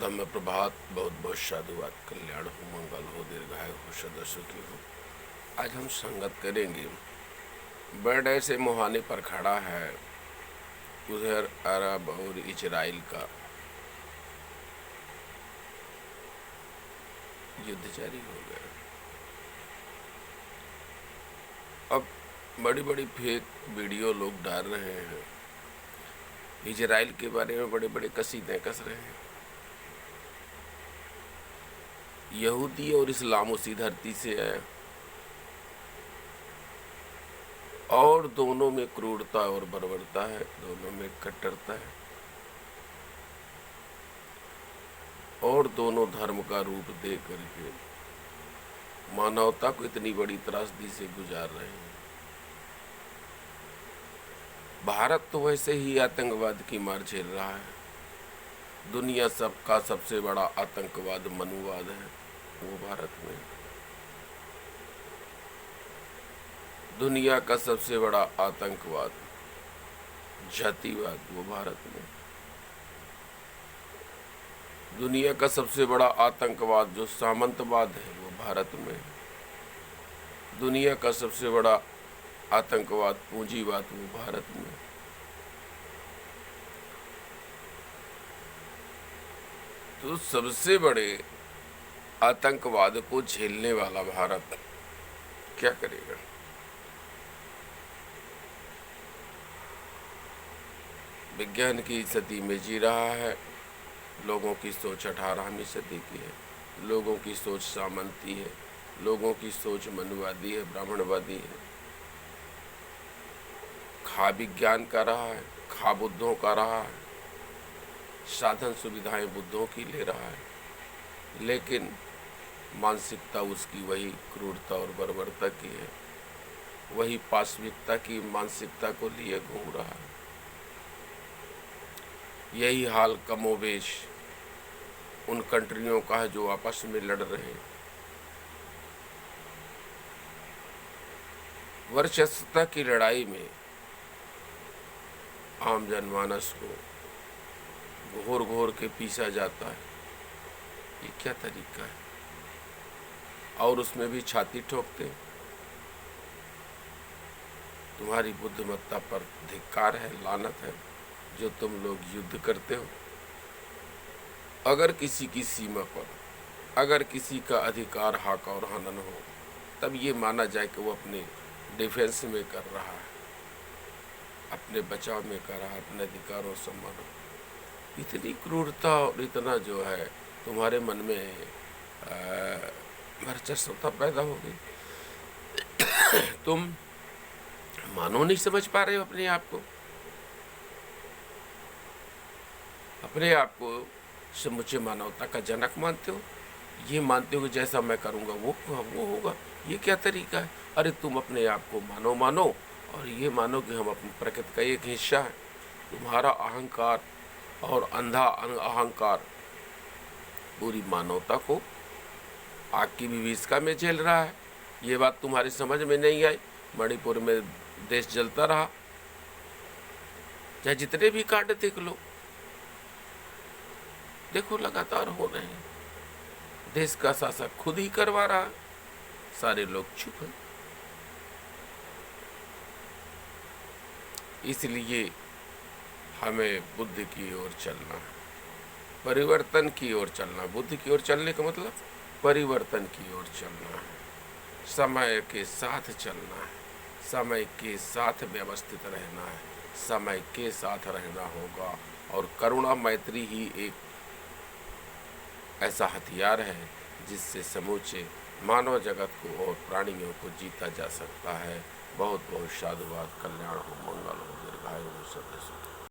धम्म प्रभात, बहुत बहुत साधुवाद, कल्याण हो, मंगल हो, दीर्घायु हो, सदा सुखी हो। आज हम संगत करेंगे। बर्ड ऐसे मुहाने पर खड़ा है, उधर अरब और इजराइल का युद्ध जारी हो गया। अब बड़ी बड़ी फेक वीडियो लोग डाल रहे हैं, इजराइल के बारे में बड़े बड़े कसीदे कस रहे हैं। यहूदी और इस्लाम उसी धरती से है और दोनों में क्रूरता और बर्बरता है, दोनों में कट्टरता है और दोनों धर्म का रूप दे करके मानवता को इतनी बड़ी त्रासदी से गुजार रहे हैं। भारत तो वैसे ही आतंकवाद की मार झेल रहा है। दुनिया सबका सबसे बड़ा आतंकवाद मनुवाद है, वो भारत में। दुनिया का सबसे बड़ा आतंकवाद जातिवाद, वो भारत में। दुनिया का सबसे बड़ा आतंकवाद जो सामंतवाद है, वो भारत में। दुनिया का सबसे बड़ा आतंकवाद पूंजीवाद, वो भारत में। तो सबसे बड़े आतंकवाद को झेलने वाला भारत क्या करेगा? विज्ञान की सदी में जी रहा है। लोगों की सोच 18वीं सदी की है। लोगों की सोच सामंती है। लोगों की सोच मनुवादी है, ब्राह्मणवादी है। खा विज्ञान का रहा है, खा बुद्धों का रहा है, साधन सुविधाएं बुद्धों की ले रहा है, लेकिन मानसिकता उसकी वही क्रूरता और बर्बरता की है। वही पाशविकता की मानसिकता को लिए घूम रहा है। यही हाल कमोबेश उन कंट्रियों का है जो आपस में लड़ रहे हैं। वर्चस्वता की लड़ाई में आम जनमानस को घोर घोर के पीसा जाता है। ये क्या तरीका है? और उसमें भी छाती ठोकते। तुम्हारी बुद्धिमत्ता पर धिक्कार है, लानत है, जो तुम लोग युद्ध करते हो। अगर किसी की सीमा पर, अगर किसी का अधिकार हाक और हनन हो, तब ये माना जाए कि वो अपने डिफेंस में कर रहा है, अपने बचाव में कर रहा है, अपने अधिकार और सम्मान। इतनी क्रूरता और इतना जो है तुम्हारे मन में वर्चस्वता पैदा हो गई। तुम मानो नहीं समझ पा रहे हो अपने आप को। अपने आप को समुचे मानवता का जनक मानते हो। ये मानते हो कि जैसा मैं करूँगा वो होगा। ये क्या तरीका है? अरे तुम अपने आप को मानो और ये मानो कि हम अपनी प्रकृति का एक हिस्सा है। तुम्हारा अहंकार और अंधा अहंकार पूरी मानवता को आग की विभीषिका में झेल रहा है। ये बात तुम्हारी समझ में नहीं आई। मणिपुर में देश जलता रहा, चाहे जितने भी कांड देख लो, देखो लगातार हो रहे हैं। देश का शासक खुद ही करवा रहा, सारे लोग चुप हैं। इसलिए हमें बुद्धि की ओर चलना है, परिवर्तन की ओर चलना। बुद्धि की ओर चलने का मतलब परिवर्तन की ओर चलना है, समय के साथ चलना है, समय के साथ व्यवस्थित रहना है, समय के साथ रहना होगा। और करुणा मैत्री ही एक ऐसा हथियार है जिससे समूचे मानव जगत को और प्राणियों को जीता जा सकता है। बहुत बहुत साधुवाद, कल्याण हो, मंगल हो, दीर्घायु हो, सदा सुखी।